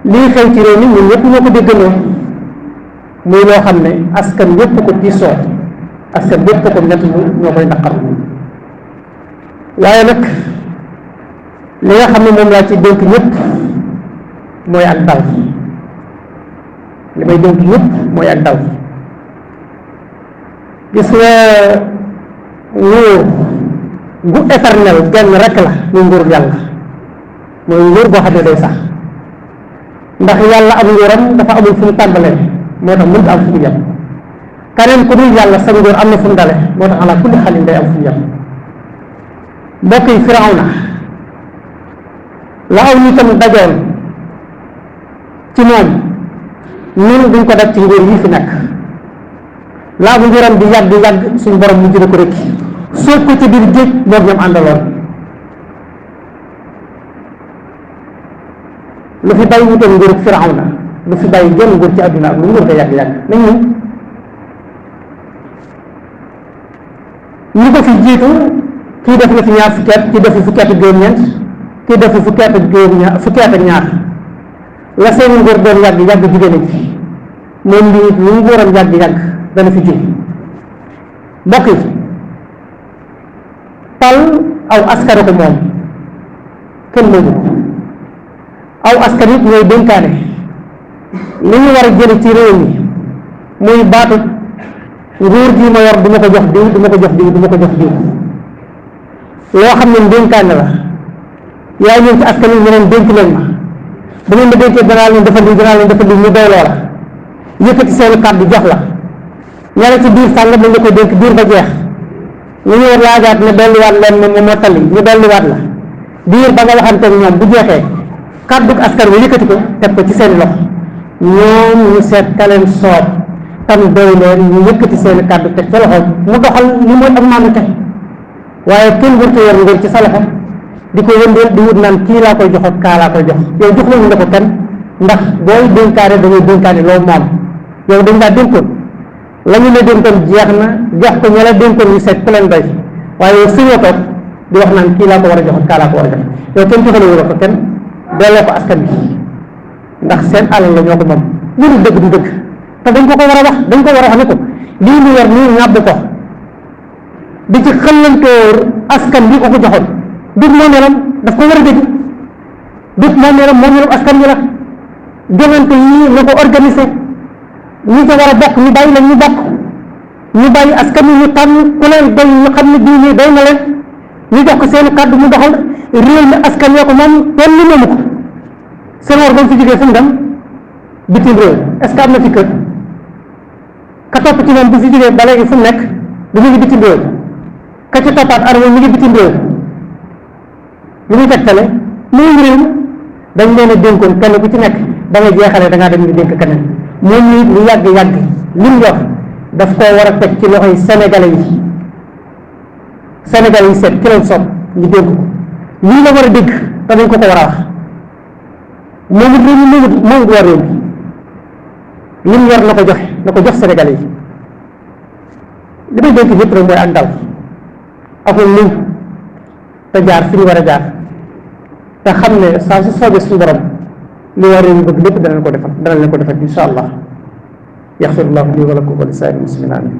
lii xew ci réew mi ñun ñëpp ñoo ko déggandoo muy loo xam ne askan yëpp ko tiisoo askan yëpp ko nett ñoo koy naqar waaye nag li nga xam ne moom laa ci dénk ñëpp mooy ak dal li may dénk ñëpp mooy ak dal gis nga nguur gu éternel genn rek la muy nguur yàlla mooy nguur boo xam ne day sax ndax yàlla am nguuram dafa amul fu mu tàmbalee moo tax mënut am fu mu yem keneen ku dul yàlla sa nguur am na fu mu dale moo tax ala kulli xalin day am fu mu yem mbokk yi Firawna la aw nitam dajoon ci moom ñun duñ ko def ci nguur yi fi nekk laa bu nguuram di yàgg suñu borom mu jëne ko rek soob ko ci biir géej moom ñoom àndaloon lu fi bàyyi wutoon nguurug Firawna lu fi bàyyi genn nguur ci àdduna ak lu nguur ko yàgg nañ ñu ko fi jiitu kii def na fi ñaar fukki at kii def fi fukki at ak juróom-ñeent kii def fi fukki at ak fukki at ak ñaar la seen nguur doon yàgg jóge nañ fi moom lii lu nguuram yàgg dana fi jóge mbokk yi pal aw askanu ko moom kenn moomu ko aw askan it ñooy dénkaane li ñu war a jële ci réew mi muy baatu nguur gi ma yor du ma ko jox diw du ma ko jox diw du ma ko jox diw loo xam ne dénkaane la yaa ñëw ci askan wi ñu leen dénk leen ma bu ngeen ma dénkee danaa leen defal lii ñu doy loola yëkkati seen kàddu jox la ñaare ci biir sàngam lañ la ko dénk biir ba jeex ñu ñëw laajaat ne dolliwaat leen moom mu mottali ñu dolliwaat la biir ba nga waxanteeg ñoom bu jeexee kàddu askan wi yëkkati ko teg ko ci seen loxo ñoom ñu seet ka leen soob tam doy leen ñu yëkkati seen kàddu teg ca loxo mu doxal li mooy ak maanute waaye kenn wërta yor nguur ci sa loxo di ko wëndeel di wut naan kii laa koy jox ak kaa laa koy jox yow jox lañu la ko kenn ndax booy dénkaane dañuy dénkaane loolu moom yow dañ laa dénkoon la ñu la dénkoon jeex na jox ko ña la dénkoon ñu seet ku leen doy waaye yow suñoo toog di wax naan kii laa ko war a jox ak kaa laa ko war a jox yow kenn joxalewu la ko kenn delloo ko askan bi ndax seen alal la ñoo ko moom ñu du dëgg du dëgg te dañ ko war a wax dañ ko war a wax ne ko lii mu yor nii ñàbb ko di ci xëllantóor askan bi ko ko joxoon dut moomeelam daf ko war a dégg dut moomeelam askan wi la joŋante yi na ko organisé ñi ca war a bokk ñu bàyyi leen ñu bokk ñu bàyyi askan wi ñu tànn ku leen doy ñu xam ne bii nii doy na leen ñu jox ko seen kàddu mu doxal réew mi askan yoo ko moom kenn ni moomu ko seen war ba mu fi jógee fu mu dem bitim réew est-ce que am na fi kër ka topp ci moom bu fi jógee ba léegi fu mu nekk du mu ngi bitim réew ka ci toppaat arme mi ngi bitim réew lu muy tegtale muy réew dañ leen a dénkoon kenn ku ci nekk da nga jeexale da ngaa dem ñu dénk keneen moom nit lu yàgg lim yor daf koo war a teg ci loxoy sénégalais yi seet ki leen soob ñu dégg ko lii la war a dégg te dañ ko war a wax moom it réew mi moom it war réew mi lim yor na ko jox sénégalais yi li may dénk ñëpp rek mooy ak dal akul muñ te jaar fi ñu war a jaar te xam ne saa su soobee suñu borom li war réew mi bëgg lépp danañ leen ko defal insha allah yaxfirullahu li wa lakum wa li saa'iril muslimin amin